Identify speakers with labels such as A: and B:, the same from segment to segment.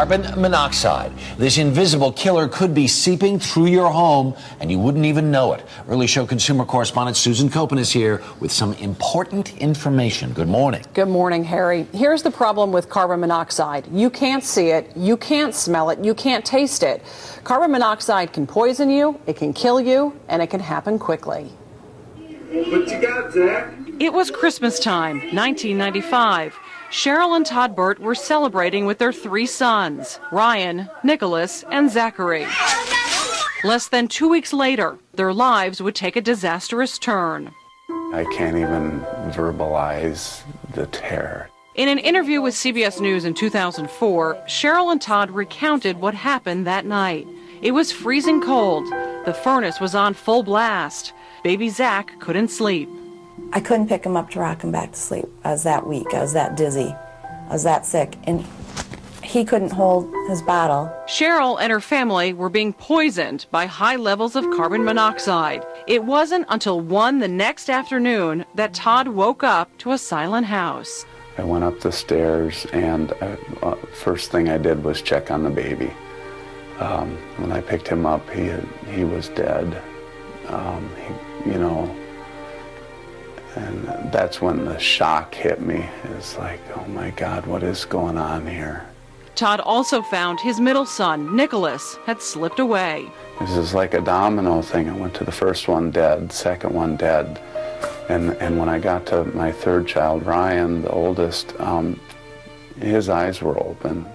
A: Carbon monoxide. This invisible killer could be seeping through your home and you wouldn't even know it. Early Show consumer correspondent Susan Kopen is here with some important information. Good morning.
B: Good morning, Harry. Here's the problem with carbon monoxide. You can't see it, you can't smell it, you can't taste it. Carbon monoxide can poison you, it can kill you, and it can happen quickly.
C: What you got, Zach?
B: It was Christmas time, 1995. Cheryl and Todd Burt were celebrating with their 3 sons, Ryan, Nicholas, and Zachary. Less than 2 weeks later, their lives would take a disastrous turn.
D: I can't even verbalize the terror.
B: In an interview with CBS News in 2004, Cheryl and Todd recounted what happened that night. It was freezing cold. The furnace was on full blast. Baby Zach couldn't sleep.
E: I couldn't pick him up to rock him back to sleep. I was that weak. I was that dizzy. I was that sick. And he couldn't hold his bottle.
B: Cheryl and her family were being poisoned by high levels of carbon monoxide. It wasn't until 1 the next afternoon that Todd woke up to a silent house.
D: I went up the stairs, and first thing I did was check on the baby. When I picked him up, he was dead. And that's when the shock hit me. It's like, oh my God, what is going on here?
B: Todd also found his middle son, Nicholas, had slipped away.
D: This is like a domino thing. I went to the first one dead, second one dead. And when I got to my third child, Ryan, the oldest, his eyes were open.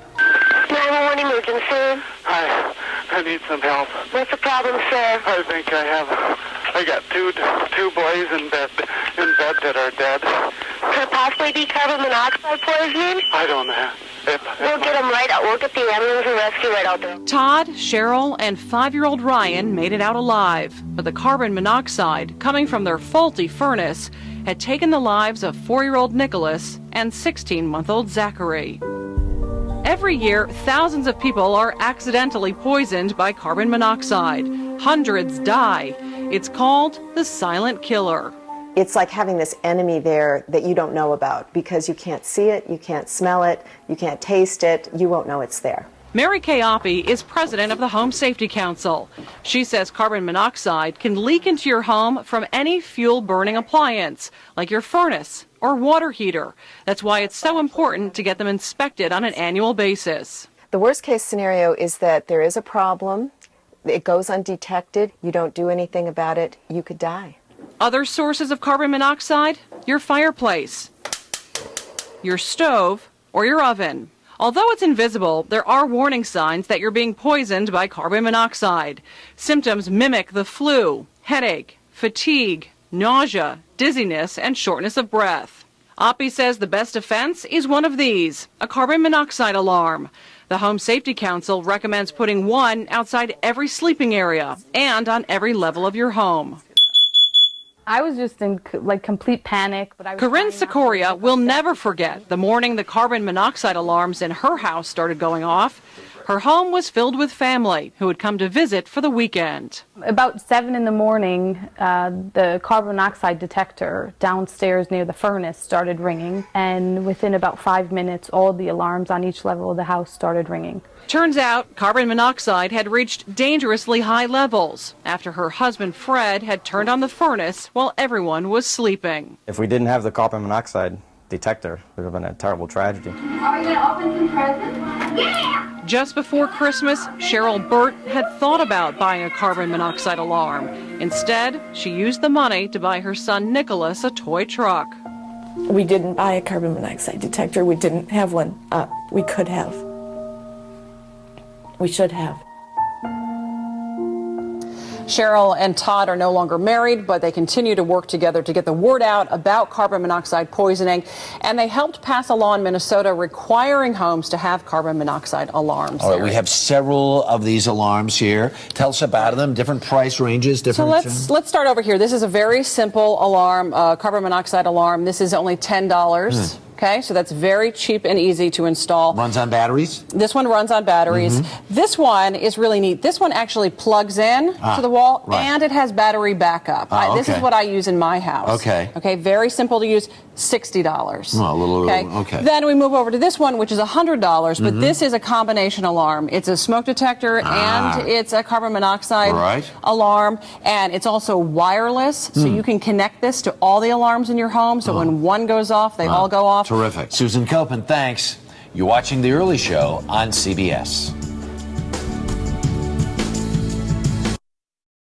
F: 911 emergency.
G: Hi, I need some help.
F: What's the problem, sir?
G: I think I got two boys in bed that are dead.
F: Could it possibly be carbon monoxide poisoning?
G: I don't know.
F: We'll get them right out. We'll get the ambulance and rescue right out there.
B: Todd, Cheryl, and 5-year-old Ryan made it out alive, but the carbon monoxide coming from their faulty furnace had taken the lives of 4-year-old Nicholas and 16-month-old Zachary. Every year, thousands of people are accidentally poisoned by carbon monoxide. Hundreds die. It's called the silent killer.
H: It's like having this enemy there that you don't know about because you can't see it, you can't smell it, you can't taste it, you won't know it's there.
B: Mary Kay Oppie is president of the Home Safety Council. She says carbon monoxide can leak into your home from any fuel-burning appliance, like your furnace or water heater. That's why it's so important to get them inspected on an annual basis.
H: The worst case scenario is that there is a problem, it goes undetected, you don't do anything about it, you could die.
B: Other sources of carbon monoxide? Your fireplace, your stove, or your oven. Although it's invisible, there are warning signs that you're being poisoned by carbon monoxide. Symptoms mimic the flu, headache, fatigue, nausea, dizziness, and shortness of breath. Oppie says the best defense is one of these, a carbon monoxide alarm. The Home Safety Council recommends putting one outside every sleeping area and on every level of your home.
I: I was just in complete panic. But
B: Corinne Sikoria will never forget the morning the carbon monoxide alarms in her house started going off. Her home was filled with family who had come to visit for the weekend.
I: About 7 in the morning, the carbon monoxide detector downstairs near the furnace started ringing, and within about 5 minutes, all the alarms on each level of the house started ringing.
B: Turns out carbon monoxide had reached dangerously high levels after her husband Fred had turned on the furnace while everyone was sleeping.
J: If we didn't have the carbon monoxide detector, it would have been a terrible tragedy.
F: Are we going to open some presents? Yeah!
B: Just before Christmas, Cheryl Burt had thought about buying a carbon monoxide alarm. Instead, she used the money to buy her son Nicholas a toy truck.
E: We didn't buy a carbon monoxide detector. We didn't have one. We could have. We should have.
B: Cheryl and Todd are no longer married, but they continue to work together to get the word out about carbon monoxide poisoning. And they helped pass a law in Minnesota requiring homes to have carbon monoxide alarms.
A: All right, we have several of these alarms here. Tell us about them, different price ranges, different...
B: So let's start over here. This is a very simple alarm, carbon monoxide alarm. This is only $10. Okay, so that's very cheap and easy to install.
A: Runs on batteries?
B: This one runs on batteries. This one is really neat. This one actually plugs in to the wall, and it has battery backup. This is what I use in my house. Okay, very simple to use. $60.
A: Oh, a little, okay.
B: Then we move over to this one, which is $100, but this is a combination alarm. It's a smoke detector and it's a carbon monoxide alarm, and it's also wireless, so you can connect this to all the alarms in your home, so when one goes off, they all go off.
A: Terrific. Susan Kopen, thanks. You're watching The Early Show on CBS.